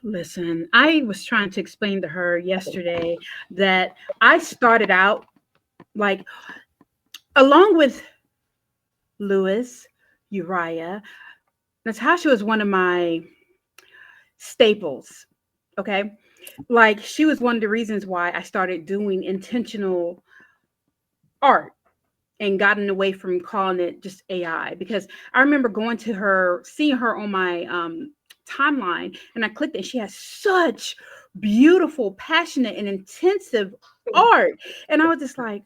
Listen, I was trying to explain to her yesterday that I started out like along with Lewis, Uriah, Natasha was one of my staples. Okay. Like she was one of the reasons why I started doing intentional art and gotten away from calling it just AI because I remember going to her, seeing her on my timeline, and I clicked it. And she has such beautiful, passionate, and intensive art, and I was just like,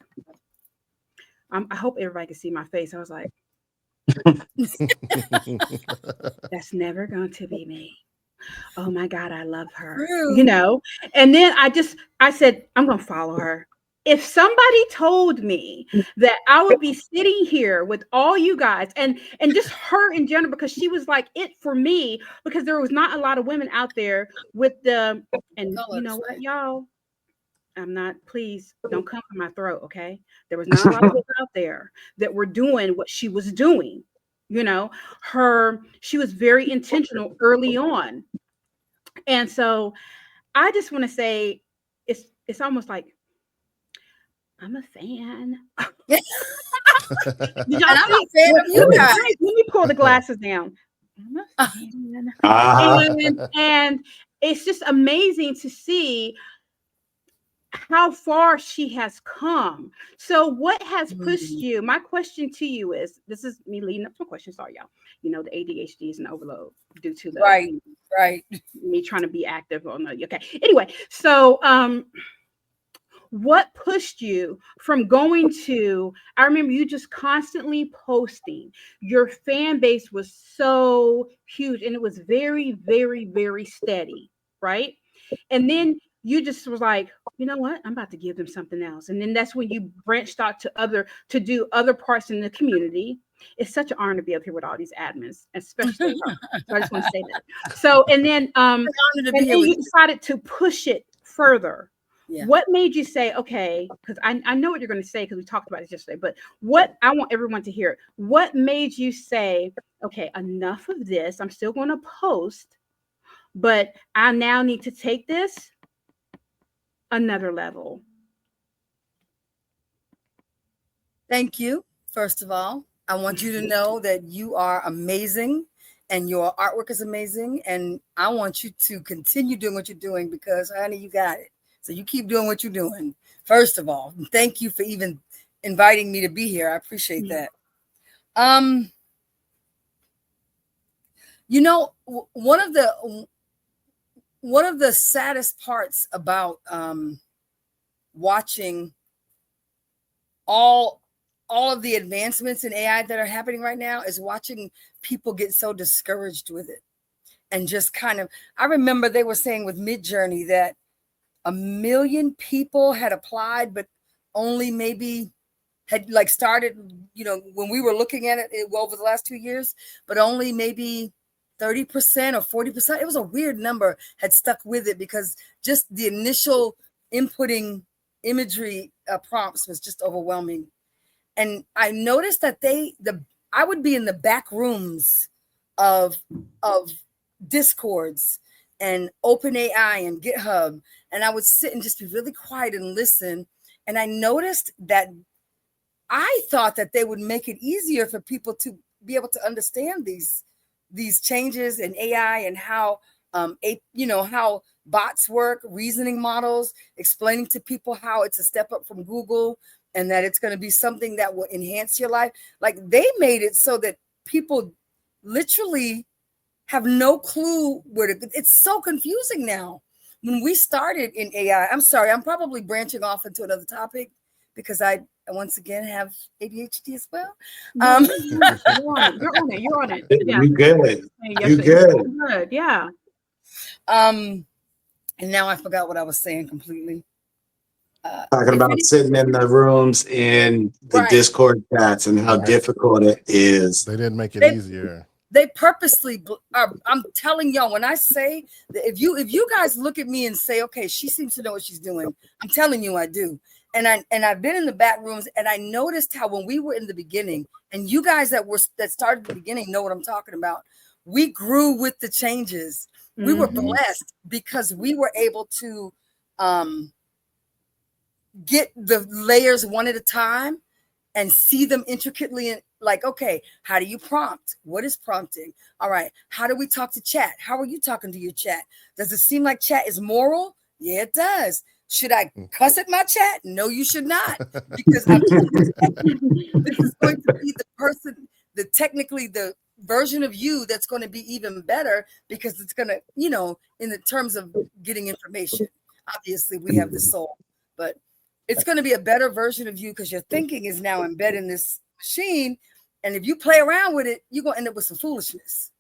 I hope everybody can see my face. I was like, that's never going to be me. Oh my God, I love her, True. And then I said, I'm going to follow her. If somebody told me that I would be sitting here with all you guys and just her in general, because she was like it for me, because there was not a lot of women out there with the, and you know Colors, what, right? y'all, I'm not, please don't come for my throat, okay? There was not a lot of people out there that were doing what she was doing. You know, she was very intentional early on. And so I just want to say it's almost like I'm a fan. Did y'all And I'm see? a fan Wait, of you guys. let me pull the glasses down. I'm a fan. Uh-huh. And it's just amazing to see how far she has come. So what has pushed Mhm. you? My question to you is, this is me leading up to a question. Sorry, y'all. The ADHD is an overload due to the Right, right. me trying to be active on the okay. Anyway, so what pushed you from going to, I remember you just constantly posting, your fan base was so huge and it was very, very, very steady, right? And then you just was like, you know what, I'm about to give them something else. And then that's when you branched out to do other parts in the community. It's such an honor to be up here with all these admins, especially her. So I just want to say that. So An honor to be and here then with you decided to push it further. you. Yeah. What made you say, okay, because I know what you're going to say because we talked about it yesterday, but what I want everyone to hear, what made you say, okay, enough of this. I'm still going to post, but I now need to take this another level. Thank you. First of all, I want you to know that you are amazing and your artwork is amazing. And I want you to continue doing what you're doing because, honey, you got it. So you keep doing what you're doing. First of all, thank you for even inviting me to be here. I appreciate that. Um, you know, one of the saddest parts about watching all all of the advancements in AI that are happening right now is watching people get so discouraged with it and just kind of. I remember they were saying with Midjourney that 1 million people had applied, but only maybe had like started, when we were looking at it well, over the last 2 years, but only maybe 30% or 40%. It was a weird number had stuck with it because just the initial inputting imagery prompts was just overwhelming. And I noticed that I would be in the back rooms of of Discords and OpenAI and GitHub, and I would sit and just be really quiet and listen. And I noticed that I thought that they would make it easier for people to be able to understand these changes in AI and how how bots work, reasoning models, explaining to people how it's a step up from Google and that it's going to be something that will enhance your life. Like they made it so that people literally have no clue where to. It's so confusing now. When we started in AI, I'm sorry, I'm probably branching off into another topic because I once again have ADHD as well. No, you're on it. You're on it. You're on it. Yeah. You good. Yes, You you're good. good. Yeah. um, and now I forgot what I was saying completely. Talking If about any, sitting in the rooms in the right, Discord chats and how Right. difficult it is. They didn't make it they easier. they purposely are. I'm telling y'all, when I say that, if you guys look at me and say, okay, she seems to know what she's doing, I'm telling you I do. And I've been in the back rooms and I noticed how when we were in the beginning, and you guys that started at the beginning know what I'm talking about. We grew with the changes. We were Mhm. blessed because we were able to get the layers one at a time and see them intricately. And like, okay, how do you prompt? What is prompting? All right, how do we talk to chat? How are you talking to your chat? Does it seem like chat is moral? Yeah, it does. Should I cuss at my chat? No, you should not, because I'm this is going to be the person, technically the version of you that's going to be even better, because it's going to, in the terms of getting information, obviously we have the soul, but it's going to be a better version of you because your thinking is now embedded in this machine. And if you play around with it, you're going to end up with some foolishness.